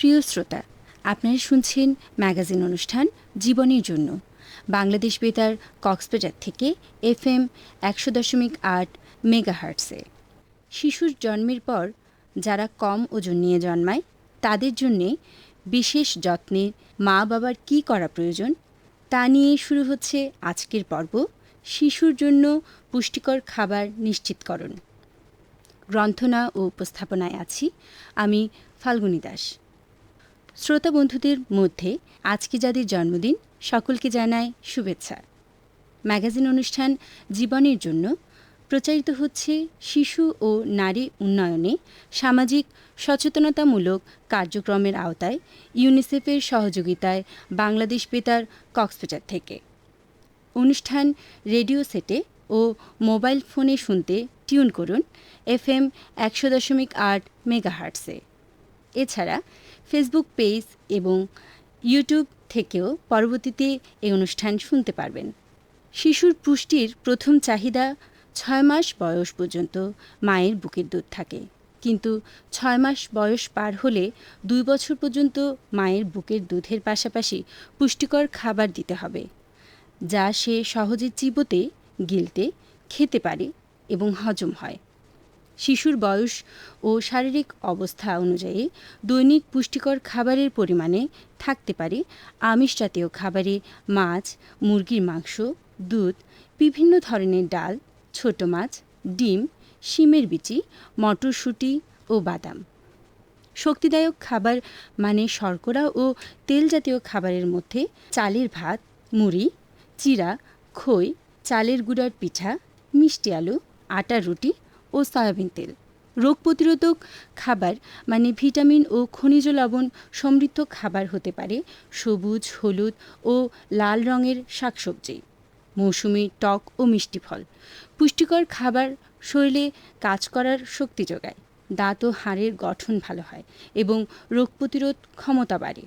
প্রিয় শ্রোতা, আপনারা শুনছেন ম্যাগাজিন অনুষ্ঠান জীবনের জন্য বাংলাদেশ বেতার কক্সবাজার থেকে FM 100.8 মেগাহার্টসে। শিশুর জন্মের পর যারা কম ওজন নিয়ে জন্মায় তাদের জন্যে বিশেষ যত্নে মা বাবার কী করা প্রয়োজন তা নিয়ে শুরু হচ্ছে আজকের পর্ব, শিশুর জন্য পুষ্টিকর খাবার নিশ্চিতকরণ। গ্রন্থনা ও উপস্থাপনায় আছি আমি ফাল্গুনী দাস। শ্রোতা বন্ধুদের মধ্যে আজকে যাদের জন্মদিন সকলকে জানাই শুভেচ্ছা। ম্যাগাজিন অনুষ্ঠান জীবনের জন্য প্রচারিত হচ্ছে শিশু ও নারী উন্নয়নে সামাজিক সচেতনতামূলক কার্যক্রমের আওতায় ইউনিসেফের সহযোগিতায় বাংলাদেশ বেতার কক্সবাজার থেকে। অনুষ্ঠান রেডিও সেটে ও মোবাইল ফোনে শুনতে টিউন করুন FM 100.8 মেগাহার্টসে। এছাড়া ফেসবুক পেজ এবং ইউটিউব থেকেও পরবর্তীতে এই অনুষ্ঠান শুনতে পারবেন। শিশুর পুষ্টির প্রথম চাহিদা 6 মাস বয়স পর্যন্ত মায়ের বুকের দুধ থাকে, কিন্তু 6 মাস বয়স পার হলে 2 বছর পর্যন্ত মায়ের বুকের দুধের পাশাপাশি পুষ্টিকর খাবার দিতে হবে, যা সে সহজে চিবোতে, গিলতে, খেতে পারে এবং হজম হয়। শিশুর বয়স ও শারীরিক অবস্থা অনুযায়ী দৈনিক পুষ্টিকর খাবারের পরিমাণে থাকতে পারে আমিষ জাতীয় খাবারে মাছ, মুরগির মাংস, দুধ, বিভিন্ন ধরনের ডাল, ছোট মাছ, ডিম, শিমের বিচি, মটরশুঁটি ও বাদাম। শক্তিদায়ক খাবার মানে শর্করা ও তেল জাতীয় খাবারের মধ্যে চালের ভাত, মুড়ি, চিড়া, খই, চালের গুঁড়ার পিঠা, মিষ্টি আলু, আটার রুটি ও সয়াবিন তেল। রোগ প্রতিরোধক খাবার মানে ভিটামিন ও খনিজ লবণ সমৃদ্ধ খাবার হতে পারে সবুজ, হলুদ ও লাল রঙের শাকসবজি, মৌসুমি টক ও মিষ্টি ফল। পুষ্টিকর খাবার শরীরে কাজ করার শক্তি যোগায়, দাঁত ও হাড়ের গঠন ভালো হয় এবং রোগ প্রতিরোধ ক্ষমতা বাড়ে।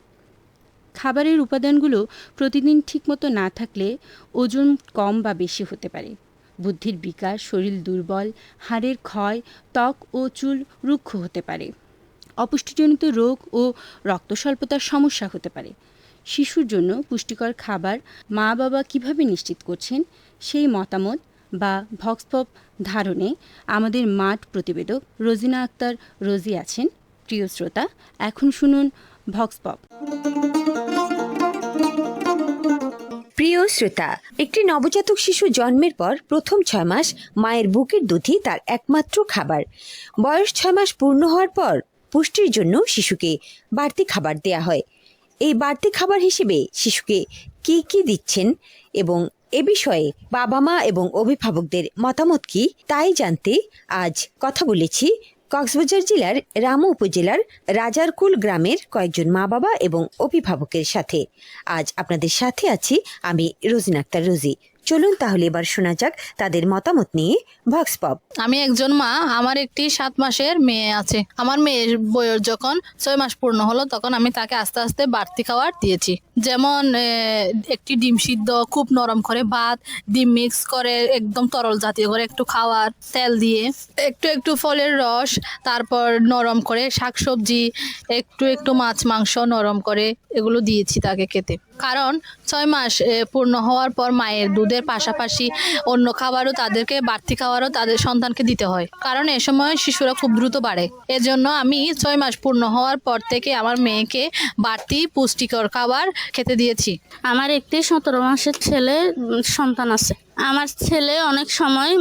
খাবারের উপাদানগুলো প্রতিদিন ঠিকমতো না থাকলে ওজন কম বা বেশি হতে পারে, বুদ্ধির বিকাশ, শরীর দুর্বল, হাড়ের ক্ষয়, ত্বক ও চুল রুক্ষ হতে পারে, অপুষ্টিজনিত রোগ ও রক্তস্বল্পতার সমস্যা হতে পারে। শিশুর জন্য পুষ্টিকর খাবার মা বাবা কিভাবে নিশ্চিত করছেন সেই মতামত বা ভক্সপপ ধারণে আমাদের মাঠ প্রতিবেদক রোজিনা আক্তার রোজি আছেন। প্রিয় শ্রোতা, এখন শুনুন ভক্সপপ। প্রিয় শ্রোতা, একটি নবজাতক শিশু জন্মের পর প্রথম 6 মাস মায়ের বুকের দুধই তার একমাত্র খাবার। বয়স 6 মাস পূর্ণ হওয়ার পর পুষ্টির জন্য শিশুকে বাড়তি খাবার দেয়া হয়। এই বাড়তি খাবার হিসেবে শিশুকে কি কি দিচ্ছেন এবং এ বিষয়ে বাবা মা এবং অভিভাবকদের মতামত কি তাই জানতে আজ কথা বলেছি কক্সবাজার জেলার রামু উপজেলার রাজারকুল গ্রামের কয়েকজন মা বাবা এবং অভিভাবকের সাথে। আজ আপনাদের সাথে আছি আমি রোজিনা আক্তার রোজি। চলুন তাহলে এবার শোনা যাক তাদের মতামত নিয়ে ভক্সপপ। আমি একজন মা, আমার একটি 7 মাসের মেয়ে আছে। আমার মেয়ের বয়স যখন 6 মাস পূর্ণ হলো তখন আমি তাকে আস্তে আস্তে বাড়তি খাবার দিয়েছি, যেমন একটি ডিম সিদ্ধ খুব নরম করে, ভাত ডিম মিক্স করে একদম তরল জাতীয় করে একটু খাওয়ার, তেল দিয়ে একটু একটু ফলের রস, তারপর নরম করে শাকসবজি, একটু একটু মাছ মাংস নরম করে এগুলো দিয়েছি তাকে খেতে। কারণ 6 মাস পূর্ণ হওয়ার পর মায়ের দুধের পাশাপাশি অন্য খাবারও তাদেরকে, বাড়তি খাবারও তাদের সন্তানকে দিতে হয়, কারণ এ সময় শিশুরা খুব দ্রুত বাড়ে। এজন্য আমি 6 মাস পূর্ণ হওয়ার পর থেকে আমার মেয়েকে বাড়তি পুষ্টিকর খাবার খেতে দিয়েছি। আমার একটি 17 মাসের ছেলে সন্তান আছে। আমার ছেলে অনেক সময়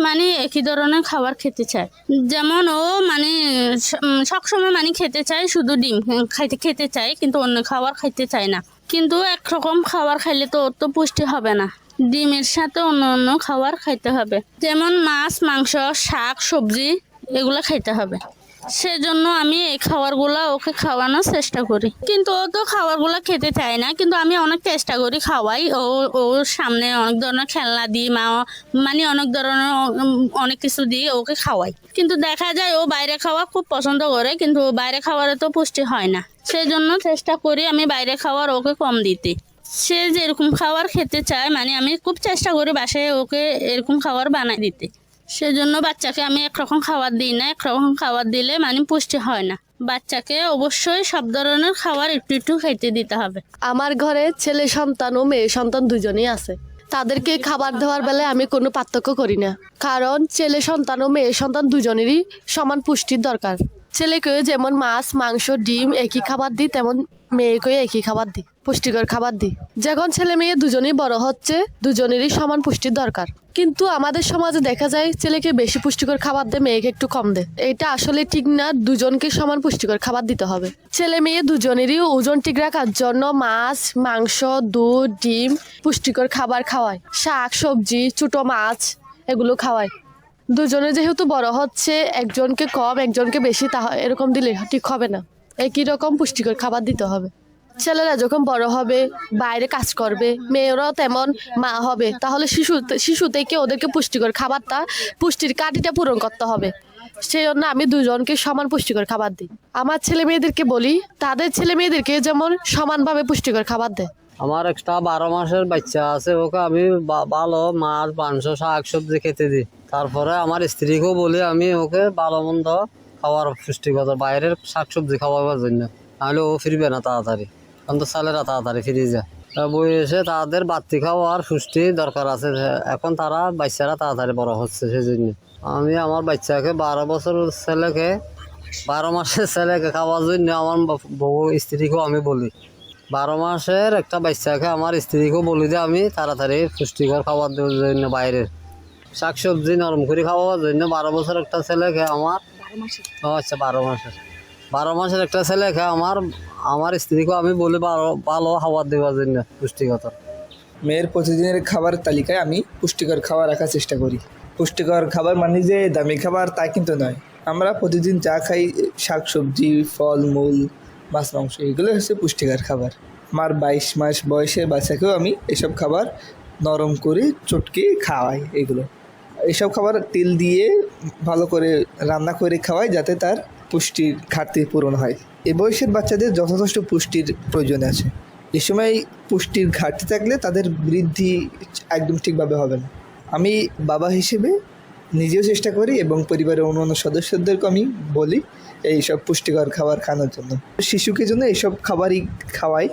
একই ধরনের খাবার খেতে চায়, যেমন ও সবসময় খেতে চায় শুধু ডিম খেতে চায়, কিন্তু অন্য খাবার খাইতে চায় না। কিন্তু একরকম খাবার খাইলে তো ওর তো পুষ্টি হবে না, ডিমের সাথে অন্য অন্য খাবার খাইতে হবে, যেমন মাছ মাংস শাক সবজি এগুলো খাইতে হবে। সেজন্য আমি এই খাবারগুলো ওকে খাওয়ানোর চেষ্টা করি, কিন্তু ও তো খাবারগুলো খেতে চায় না, কিন্তু আমি অনেক চেষ্টা করি খাওয়াই। ওর সামনে অনেক ধরনের খেলনা দিই, অনেক ধরনের অনেক কিছু দিয়ে ওকে খাওয়াই, কিন্তু দেখা যায় ও বাইরে খাওয়া খুব পছন্দ করে, কিন্তু বাইরে খাবারে তো পুষ্টি হয় না। সেই জন্য চেষ্টা করি আমি বাইরে খাবার ওকে কম দিতে। সে যেরকম খাবার খেতে চায় আমি খুব চেষ্টা করি বাসায় ওকে এরকম খাবার বানাই দিতে। সেজন্য বাচ্চাকে আমি একরকম খাবার দিই না, একরকম খাবার দিলে মানে পুষ্টি হয় না। বাচ্চাকে অবশ্যই সব ধরনের খাবার একটু একটু খাইতে দিতে হবে। আমার ঘরে ছেলে সন্তান ও মেয়ে সন্তান দুজনেই আছে। তাদেরকে খাবার দেওয়ার বেলায় আমি কোনো পার্থক্য করি না, কারণ ছেলে সন্তান ও মেয়ে সন্তান দুজনেরই সমান পুষ্টির দরকার। ছেলেকেও যেমন মাছ, মাংস, ডিম একই খাবার দিই, তেমন মেয়েকেও একই খাবার দিই, পুষ্টিকর খাবার দিই। যখন ছেলে মেয়ে দুজনেই বড় হচ্ছে, দুজনেরই সমান পুষ্টির দরকার। কিন্তু আমাদের সমাজে দেখা যায় ছেলেকে বেশি পুষ্টিকর খাবার দেয়, মেয়েকে একটু কম দেয়। এটা আসলে ঠিক না, দুজনকে সমান পুষ্টিকর খাবার দিতে হবে। ছেলে মেয়ে দুজনেরই ওজন ঠিক রাখার জন্য মাছ, মাংস, দুধ, ডিম, পুষ্টিকর খাবার খাওয়ায়, শাক সবজি, ছোট মাছ এগুলো খাওয়ায়। দুজনে যেহেতু বড় হচ্ছে, একজনকে কম একজনকে বেশি, তা এরকম দিলে ঠিক হবে না। একই রকম পুষ্টিকর খাবার দিতে হবে। ছেলেরা যখন বড় হবে, বাইরে কাজ করবে, মেয়েরাও তেমন মা হবে, তাহলে শিশু থেকে ওদেরকে পুষ্টিকর খাবারটা, পুষ্টির কাঠিটা পূরণ করতে হবে। সেই জন্য আমি দুজনকে সমান পুষ্টিকর খাবার দিই। আমার ছেলে মেয়েদেরকে বলি তাদের ছেলে মেয়েদেরকে যেমন সমানভাবে পুষ্টিকর খাবার দেয়। আমার একটা 12 মাসের বাচ্চা আছে, ওকে আমি ভালো মাছ, মাংস, শাক সবজি খেতে দিই। তারপরে আমার স্ত্রীকেও বলি আমি ওকে ভালো মন্দ খাওয়ার পুষ্টিগত বাইরের শাক সবজি খাওয়াবার জন্য, নাহলে ও ফিরবে না তাড়াতাড়ি, কারণ তো ছেলেরা তাড়াতাড়ি ফিরে যায়। বই এসে তাদের বাড়তি খাওয়ার পুষ্টি দরকার আছে, এখন তারা বাচ্চারা তাড়াতাড়ি বড় হচ্ছে। সেই জন্য আমি আমার বাচ্চাকে 12 বছরের ছেলেকে, 12 মাসের ছেলেকে খাওয়ার জন্য আমার বউ স্ত্রীকেও আমি বলি, 12 মাসের একটা বাচ্চাকে আমার স্ত্রীকেও বলি যে আমি তাড়াতাড়ি পুষ্টিকর খাবার দেওয়ার জন্য বাইরের শাকসবজি নরম করে খাওয়ার জন্য 12 বছর একটা ছেলেকে আমার, আচ্ছা 12 মাসের একটা ছেলেকে আমার স্ত্রীকেও আমি বলি ভালো খাবার দেওয়ার জন্য পুষ্টিগত। মেয়ের প্রতিদিনের খাবার তালিকায় আমি পুষ্টিকর খাবার রাখার চেষ্টা করি। পুষ্টিকর খাবার মানে যে দামি খাবার তা কিন্তু নয়। আমরা প্রতিদিন যা খাই, শাক সবজি, ফল মূল, মাছ মাংস, এগুলো হচ্ছে পুষ্টিকর খাবার। আমার 22 মাস বয়সের বাচ্চাকেও আমি এসব খাবার নরম করে চটকে খাওয়াই। এইসব খাবার তেল দিয়ে ভালো করে রান্না করে খাওয়াই, যাতে তার পুষ্টির ঘাটতি পূরণ হয়। এ বয়সের বাচ্চাদের যথেষ্ট পুষ্টির প্রয়োজন আছে। এ সময় পুষ্টির ঘাটতি থাকলে তাদের বৃদ্ধি একদম ঠিকভাবে হবে না। আমি বাবা হিসেবে নিজেও চেষ্টা করি এবং পরিবারের অন্যান্য সদস্যদেরকে আমি বলি এইসব পুষ্টিকর খাবার খাওয়ানোর জন্য। শিশুকে জন্য এইসব খাবারই খাওয়াই।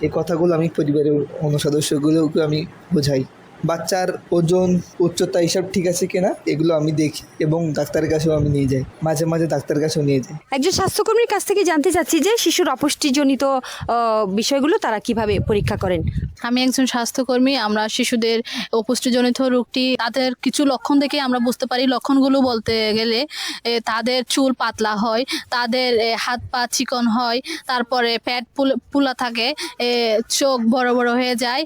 এই কথাগুলো আমি পরিবারের অন্য সদস্যগুলোকে আমি বোঝাই। বাচ্চার ওজন, উচ্চতা এইসব ঠিক আছে কিনা এগুলো আমি দেখি এবং ডাক্তারের কাছেও আমি নিয়ে যাই, মাঝে মাঝে ডাক্তারের কাছেও নিয়ে যাই। একজন স্বাস্থ্যকর্মীর কাছ থেকে জানতে চাচ্ছি যে শিশুর অপুষ্টিজনিত বিষয়গুলো তারা কিভাবে পরীক্ষা করেন। আমি একজন স্বাস্থ্যকর্মী। আমরা শিশুদের অপুষ্টিজনিত রোগটি তাদের কিছু লক্ষণ দেখে আমরা বুঝতে পারি। লক্ষণগুলো বলতে গেলে তাদের চুল পাতলা হয়, তাদের হাত পা চিকন হয়, তারপরে পেট ফুলা থাকে, চোখ বড় বড় হয়ে যায়,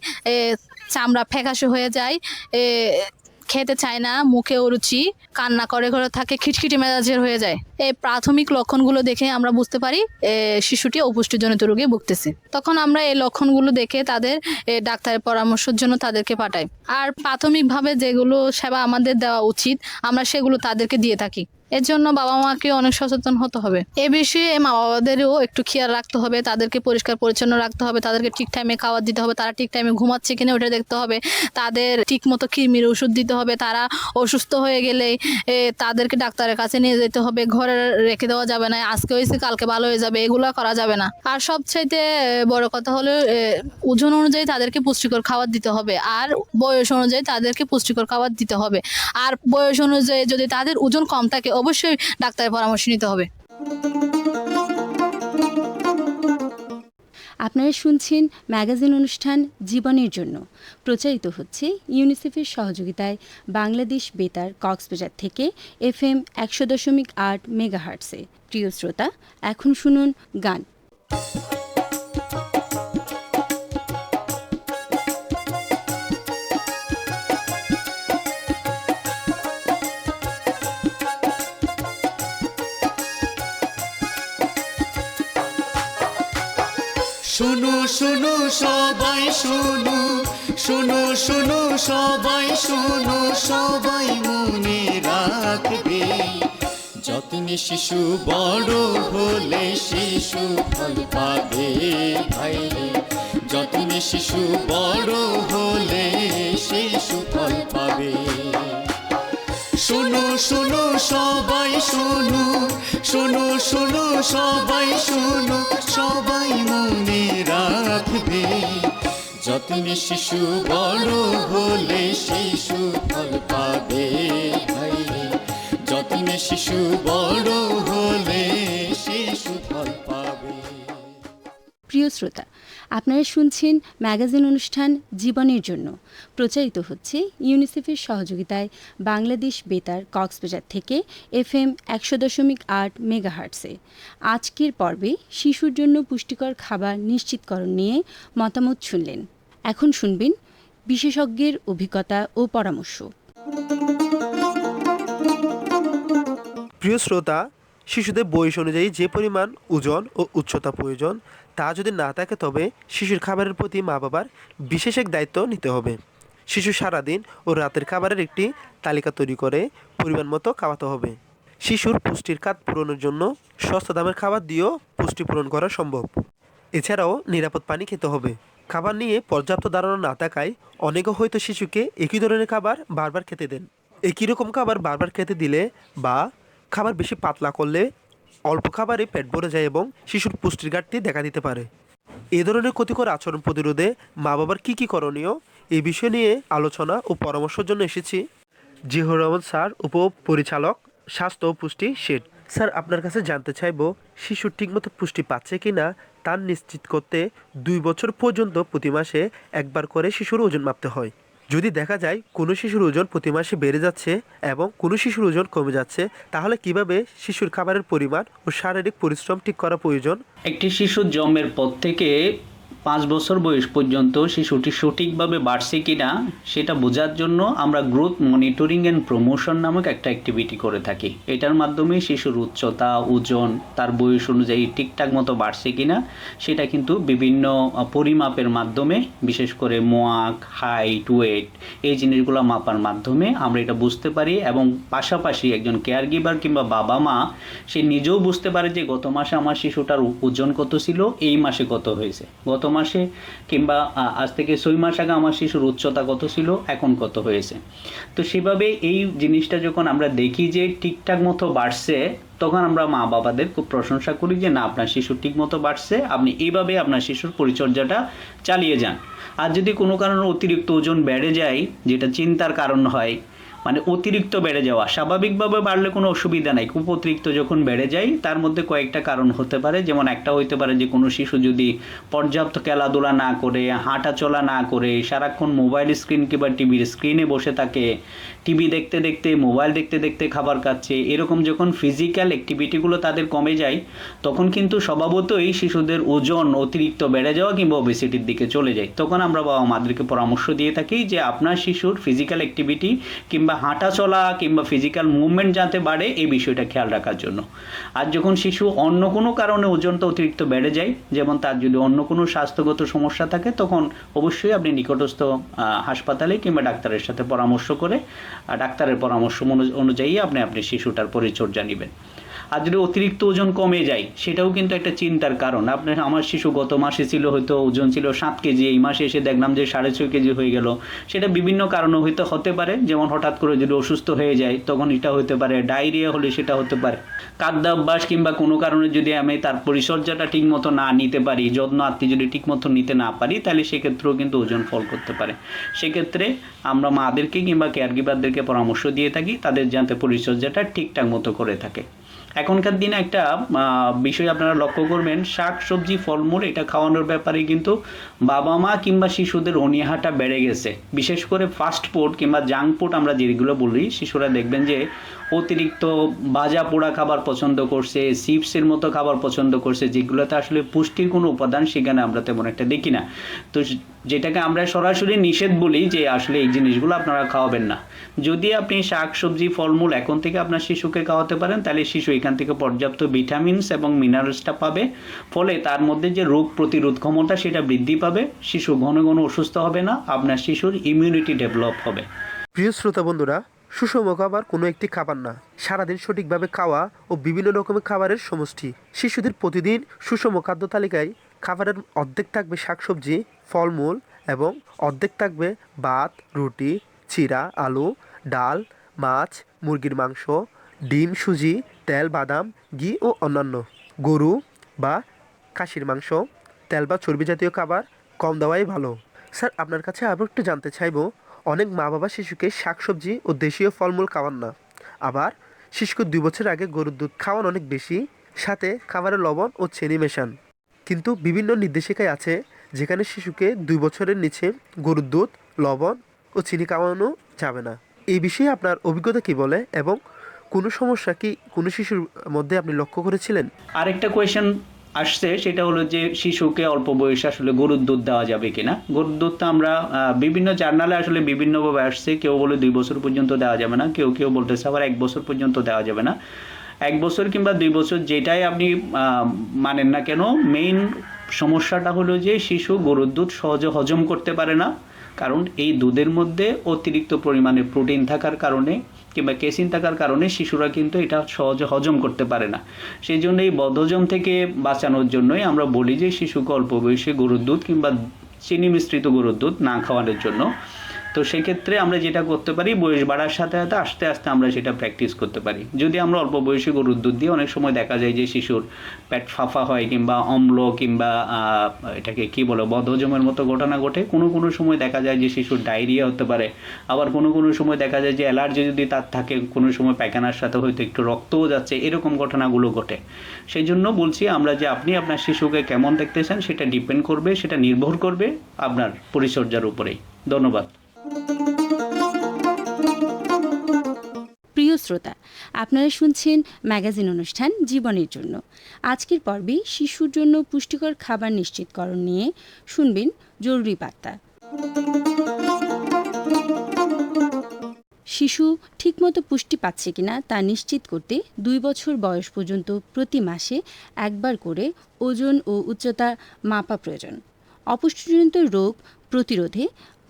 চামড়া ফ্যাকাশে হয়ে যায়, খেতে চায় না, মুখে অরুচি, কান্না করে করে থাকে, খিটখিটি মেজাজের হয়ে যায়। এই প্রাথমিক লক্ষণগুলো দেখে আমরা বুঝতে পারি শিশুটি অপুষ্টিজনিত রোগে ভুগতেছে। তখন আমরা এই লক্ষণগুলো দেখে তাদের ডাক্তারের পরামর্শের জন্য তাদেরকে পাঠাই। আর প্রাথমিকভাবে যেগুলো সেবা আমাদের দেওয়া উচিত আমরা সেগুলো তাদেরকে দিয়ে থাকি। এর জন্য বাবা মাকে অনেক সচেতন হতে হবে। এ বিষয়ে মা বাবাদেরও একটু খেয়াল রাখতে হবে, তাদেরকে পরিষ্কার পরিচ্ছন্ন রাখতে হবে, তাদেরকে ঠিক টাইমে খাবার দিতে হবে, তারা ঠিক টাইমে ঘুমাচ্ছে কিনা ওটা দেখতে হবে, তাদের ঠিক মতো কৃমির ওষুধ দিতে হবে। তারা অসুস্থ হয়ে গেলে তাদেরকে ডাক্তারের কাছে নিয়ে যেতে হবে, ঘরে রেখে দেওয়া যাবে না, আজকে হয়েছে কালকে ভালো হয়ে যাবে, এগুলো করা যাবে না। আর সবচাইতে বড় কথা হলো ওজন অনুযায়ী তাদেরকে পুষ্টিকর খাবার দিতে হবে, আর বয়স অনুযায়ী তাদেরকে পুষ্টিকর খাবার দিতে হবে। আর বয়স অনুযায়ী যদি তাদের ওজন কম থাকে অবশ্যই ডাক্তারের পরামর্শ নিতে হবে। আপনারা শুনছেন ম্যাগাজিন অনুষ্ঠান জীবনের জন্য, প্রচারিত হচ্ছে ইউনিসেফের সহযোগিতায় বাংলাদেশ বেতার কক্সবাজার থেকে FM 100.8 মেগাহার্টসে। প্রিয় শ্রোতা, এখন শুনুন গান। শুনো শুনো সবাই শুনো, শুনো শুনো সবাই শুনো, সবাই মনে রাখবে যত্নে শিশু বড় হলে শিশু ফল পাবে ভাই, যত্নে শিশু বড় হলে শিশু ফল পাবে। শোনো সবাই শোনো, শোনো শোনো সবাই শোনো, সবাই মনে রাখবে যত্নে শিশু বড় হলে সেই সুফল পাবে। ভাই যত্নে শিশু বড় হলে সেই সুফল পাবে। প্রিয় শ্রোতা, আপনারা শুনছেন ম্যাগাজিন অনুষ্ঠান জীবনের জন্য, প্রচারিত হচ্ছে ইউনিসেফের সহযোগিতায় বাংলাদেশ বেতার কক্সবাজার থেকে FM 100.8 মেগাহার্টসে। আজকের পর্বে শিশুর জন্য পুষ্টিকর খাবার নিশ্চিতকরণ নিয়ে মতামত শুনলেন। এখন শুনবেন বিশেষজ্ঞের অভিজ্ঞতা ও পরামর্শ। প্রিয় শ্রোতা, শিশুদের বয়স অনুযায়ী যে পরিমাণ ওজন ও উচ্চতা প্রয়োজন তা যদি না থাকে তবে শিশুর খাবারের প্রতি মা বাবার বিশেষ এক দায়িত্ব নিতে হবে। শিশু সারাদিন ও রাতের খাবারের একটি তালিকা তৈরি করে পরিমাণ মতো খাওয়াতে হবে। শিশুর পুষ্টির খাত পূরণের জন্য সস্তা দামের খাবার দিয়েও পুষ্টি পূরণ করা সম্ভব। এছাড়াও নিরাপদ পানি খেতে হবে। খাবার নিয়ে পর্যাপ্ত ধারণা না থাকায় অনেকে হয়তো শিশুকে একই ধরনের খাবার বারবার খেতে দেন। একই রকম খাবার বারবার খেতে দিলে বা খাবার বেশি পাতলা করলে অল্প খাবারে পেট ভরে যায় এবং শিশুর পুষ্টির ঘাটতি দেখা দিতে পারে। এ ধরনের ক্ষতিকর আচরণ প্রতিরোধে মা বাবার কী কী করণীয়, এই বিষয় নিয়ে আলোচনা ও পরামর্শের জন্য এসেছি জিহুর রহমান স্যার, উপপরিচালক স্বাস্থ্য ও পুষ্টি শেড। স্যার, আপনার কাছে জানতে চাইব শিশু ঠিকমতো পুষ্টি পাচ্ছে কি না তা নিশ্চিত করতে 2 বছর পর্যন্ত প্রতি মাসে একবার করে শিশুর ওজন মাপতে হয়। যদি দেখা যায় কোনো শিশুর ওজন প্রতি মাসে বেড়ে যাচ্ছে এবং কোনো শিশুর ওজন কমে যাচ্ছে, তাহলে কিভাবে শিশুর খাবারের পরিমাণ ও শারীরিক পরিশ্রম ঠিক করা প্রয়োজন? একটি শিশু জন্মের পর থেকে 5 বছর বয়স পর্যন্ত শিশুটি সঠিকভাবে বাড়ছে কিনা সেটা বোঝার জন্য আমরা গ্রোথ মনিটরিং অ্যান্ড প্রমোশন নামক একটা অ্যাক্টিভিটি করে থাকি। এটার মাধ্যমে শিশুর উচ্চতা, ওজন তার বয়স অনুযায়ী ঠিকঠাক মতো বাড়ছে কিনা সেটা কিন্তু বিভিন্ন পরিমাপের মাধ্যমে, বিশেষ করে মোয়াক, হাইট, ওয়েট এই জিনিসগুলো মাপার মাধ্যমে আমরা এটা বুঝতে পারি। এবং পাশাপাশি একজন কেয়ার গিভার কিংবা বাবা মা সে নিজেও বুঝতে পারে যে গত মাসে আমার শিশুটার ওজন কত ছিল, এই মাসে কত হয়েছে, গত মাসে কিংবা আজ থেকে 6 মাস আগে আমার শিশুর উচ্চতা কত ছিল, এখন কত হয়েছে। তো সেভাবে এই জিনিসটা যখন আমরা দেখি যে ঠিকঠাক মতো বাড়ছে, তখন আমরা মা বাবাদের খুব প্রশংসা করি যে না, আপনার শিশু ঠিক মতো বাড়ছে, আপনি এইভাবে আপনার শিশুর পরিচর্যাটা চালিয়ে যান। আর যদি কোনো কারণে অতিরিক্ত ওজন বেড়ে যায়, যেটা চিন্তার কারণ হয়, মানে অতিরিক্ত বেড়ে যাওয়া, স্বাভাবিকভাবে বাড়লে কোনো অসুবিধা নাই, খুব অতিরিক্ত যখন বেড়ে যায় তার মধ্যে কয়েকটা কারণ হতে পারে। যেমন একটা হইতে পারে যে কোনো শিশু যদি পর্যাপ্ত খেলাধুলা না করে, হাঁটা চলা না করে, সারাক্ষণ মোবাইল স্ক্রিন কিংবা টিভির স্ক্রিনে বসে থাকে, টিভি দেখতে দেখতে, মোবাইল দেখতে দেখতে খাবার খাচ্ছে, এরকম যখন ফিজিক্যাল অ্যাক্টিভিটিগুলো তাদের কমে যায় তখন কিন্তু স্বভাবতই শিশুদের ওজন অতিরিক্ত বেড়ে যাওয়া কিংবা ওবেসিটির দিকে চলে যায়। তখন আমরা বাবা মাদেরকে পরামর্শ দিয়ে থাকি যে আপনার শিশুর ফিজিক্যাল অ্যাক্টিভিটি কিংবা হাঁটা চলা কিংবা ফিজিক্যাল মুভমেন্ট যাতে বাড়ে এই বিষয়টা খেয়াল রাখার জন্য। আর যখন শিশু অন্য কোনো কারণে ওজনটা অতিরিক্ত বেড়ে যায়, যেমন তার যদি অন্য কোনো স্বাস্থ্যগত সমস্যা থাকে, তখন অবশ্যই আপনি নিকটস্থ হাসপাতালে কিংবা ডাক্তারের সাথে পরামর্শ করে ডাক্তারের পরামর্শ অনুযায়ী আপনি শিশুটার পরিচর্যা নেবেন। আর যদি অতিরিক্ত ওজন কমে যায় সেটাও কিন্তু একটা চিন্তার কারণ। আমার শিশু গত মাসে ছিল হয়তো ওজন ছিল 7 কেজি, এই মাসে এসে দেখলাম যে 6.5 কেজি হয়ে গেল। সেটা বিভিন্ন কারণে হয়তো হতে পারে, যেমন হঠাৎ করে যদি অসুস্থ হয়ে যায় তখন এটা হতে পারে, ডায়রিয়া হলে সেটা হতে পারে, খাদ্যাভ্যাস কিংবা কোনো কারণে যদি আমি তার পরিচর্যাটা ঠিক মতো না নিতে পারি, যত্ন আত্মি যদি ঠিক মতো নিতে না পারি, তাহলে সেক্ষেত্রেও কিন্তু ওজন ফল করতে পারে। সেক্ষেত্রে আমরা মাদেরকে কিংবা কেয়ার গিভারদেরকে পরামর্শ দিয়ে থাকি তাদের যাতে পরিচর্যাটা ঠিকঠাক মতো করে থাকে। এখনকার দিনে একটা বিষয় আপনারা লক্ষ্য করবেন, শাক সবজি ফলমূল এটা খাওয়ানোর ব্যাপারে কিন্তু বাবা মা কিংবা শিশুদের অনীহাটা বেড়ে গেছে। বিশেষ করে ফাস্ট ফুড কিংবা জাঙ্ক ফুড আমরা যেগুলো বলি, শিশুরা দেখবেন যে অতিরিক্ত ভাজা পোড়া খাবার পছন্দ করছে, চিপসের মতো খাবার পছন্দ করছে, যেগুলোতে আসলে পুষ্টির কোনো উপাদান সেখানে আমরা তেমন একটা দেখি না। তো যেটাকে আমরা সরাসরি নিষেধ বলি যে আসলে এই জিনিসগুলো আপনারা খাওয়াবেন না। যদি আপনি শাক সবজি ফলমূল এখন থেকে আপনার শিশুকে খাওয়াতে পারেন, তাহলে শিশু এখান থেকে পর্যাপ্ত ভিটামিনস এবং মিনারেলসটা পাবে, ফলে তার মধ্যে যে রোগ প্রতিরোধ ক্ষমতা সেটা বৃদ্ধি পাবে, শিশু ঘন ঘন অসুস্থ হবে না, আপনার শিশুর ইমিউনিটি ডেভেলপ হবে। প্রিয় শ্রোতা বন্ধুরা, সুষম খাবার কোনো একটি খাবার না, সারাদিন সঠিকভাবে খাওয়া ও বিভিন্ন রকমের খাবারের সমষ্টি। শিশুদের প্রতিদিন সুষম খাদ্য তালিকায় খাবারের অর্ধেক থাকবে শাকসবজি, ফলমূল এবং অর্ধেক থাকবে ভাত, রুটি, চিড়া, আলু, ডাল, মাছ, মুরগির মাংস, ডিম, সুজি, তেল, বাদাম, ঘি ও অন্যান্য। গরু বা খাসির মাংস, তেল বা চর্বি জাতীয় খাবার কম দেওয়াই ভালো। স্যার, আপনার কাছে আরও একটু জানতে চাইবো, অনেক মা বাবা শিশুকে শাকসবজি ও দেশীয় ফলমূল খাওয়ান না, আবার শিশুকে 2 বছর আগে গরুর দুধ খাওয়ান অনেক বেশি, সাথে খাবারে লবণ ও চিনি মেশান। কিন্তু বিভিন্ন নির্দেশিকায় আছে যেখানে শিশুকে 2 বছরের নিচে গরুর দুধ, লবণ ও চিনি খাওয়ানো যাবে না। এই বিষয়ে আপনার অভিজ্ঞতা কি বলে, এবং কোনো সমস্যা কি কোনো শিশুর মধ্যে আপনি লক্ষ্য করেছিলেন? আরেকটা কোয়েশ্চেন আসছে, সেটা হলো যে শিশুকে অল্প বয়সে আসলে গরুর দুধ দেওয়া যাবে কিনা। গরুর দুধটা আমরা বিভিন্ন জার্নালে আসলে বিভিন্নভাবে আসছে। কেউ বলে 2 বছর পর্যন্ত দেওয়া যাবে না, কেউ কেউ বলতেছে আবার 1 বছর পর্যন্ত দেওয়া যাবে না। 1 বছর কিংবা 2 বছর যেটাই আপনি মানেন না কেন, মেইন সমস্যাটা হলো যে শিশু গরুর দুধ সহজে হজম করতে পারে না, কারণ এই দুধের মধ্যে অতিরিক্ত পরিমাণে প্রোটিন থাকার কারণে কিংবা কেসিন থাকার কারণে শিশুরা কিন্তু এটা সহজে হজম করতে পারে না। সেই জন্য এই বদহজম থেকে বাঁচানোর জন্যই আমরা বলি যে শিশুকে অল্প বয়সে গরুর দুধ কিংবা চিনি মিশ্রিত গরুর দুধ না খাওয়ানোর জন্য। তো সেক্ষেত্রে আমরা যেটা করতে পারি, বয়স বাড়ার সাথে সাথে আস্তে আস্তে আমরা সেটা প্র্যাকটিস করতে পারি। যদি আমরা অল্প বয়সে গরুর দুধ দিয়ে, অনেক সময় দেখা যায় যে শিশুর পেট ফাঁপা হয় কিংবা অম্ল কিংবা এটাকে কি বলে বদহজমের মতো ঘটনা ঘটে। কোনো কোনো সময় দেখা যায় যে শিশুর ডায়রিয়া হতে পারে, আবার কোনো কোনো সময় দেখা যায় যে অ্যালার্জি যদি তার থাকে, কোনো সময় পায়খানার সাথে হয়তো একটু রক্তও যাচ্ছে, এরকম ঘটনাগুলো ঘটে। সেই জন্য বলছি আমরা যে আপনি আপনার শিশুকে কেমন দেখতেছেন সেটা ডিপেন্ড করবে, সেটা নির্ভর করবে আপনার পরিচর্যার উপরেই। ধন্যবাদ। প্রিয় শ্রোতা, আপনারা শুনছেন ম্যাগাজিন অনুষ্ঠান জীবনের জন্য। আজকের পর্বে শিশুর জন্য পুষ্টিকর খাবার নিশ্চিতকরণ নিয়ে শুনবেন জরুরি বার্তা। শিশু ঠিকমতো পুষ্টি পাচ্ছে কিনা তা নিশ্চিত করতে 2 বছর বয়স পর্যন্ত প্রতি মাসে একবার করে ওজন ও উচ্চতা মাপা প্রয়োজন। অপুষ্টিজনিত রোগ প্রতিরোধে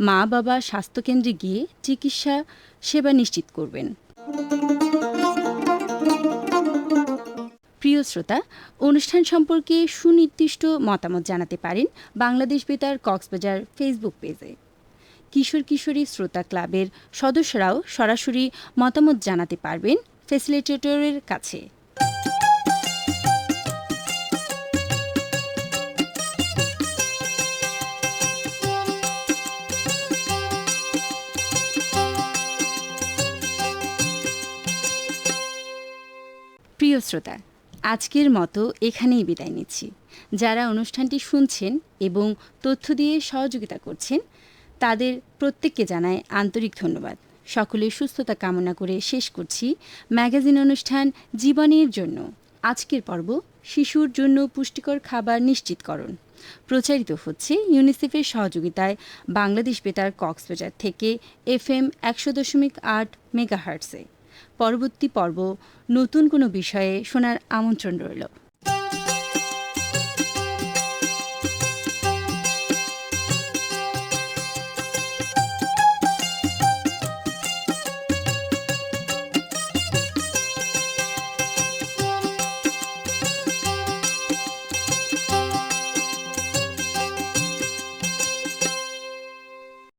মা বাবা স্বাস্থ্যকেন্দ্রে গিয়ে চিকিৎসা সেবা নিশ্চিত করবেন। প্রিয় শ্রোতা, অনুষ্ঠান সম্পর্কে সুনির্দিষ্ট মতামত জানাতে পারেন বাংলাদেশ বেতার কক্সবাজার ফেসবুক পেজে। কিশোর কিশোরী শ্রোতা ক্লাবের সদস্যরাও সরাসরি মতামত জানাতে পারবেন ফ্যাসিলিটেটরের কাছে। প্রিয় শ্রোতা, আজকের মতো এখানেই বিদায় নিচ্ছি। যারা অনুষ্ঠানটি শুনছেন এবং তথ্য দিয়ে সহযোগিতা করছেন তাদের প্রত্যেককে জানাই আন্তরিক ধন্যবাদ। সকলের সুস্থতা কামনা করে শেষ করছি ম্যাগাজিন অনুষ্ঠান জীবনের জন্য। আজকের পর্ব শিশুর জন্য পুষ্টিকর খাবার নিশ্চিতকরণ প্রচারিত হচ্ছে ইউনিসেফের সহযোগিতায় বাংলাদেশ বেতার কক্সবাজার থেকে FM 100.8 মেগাহার্টসে। পরবর্তী পর্ব নতুন কোনো বিষয়ে শোনার আমন্ত্রণ রইল।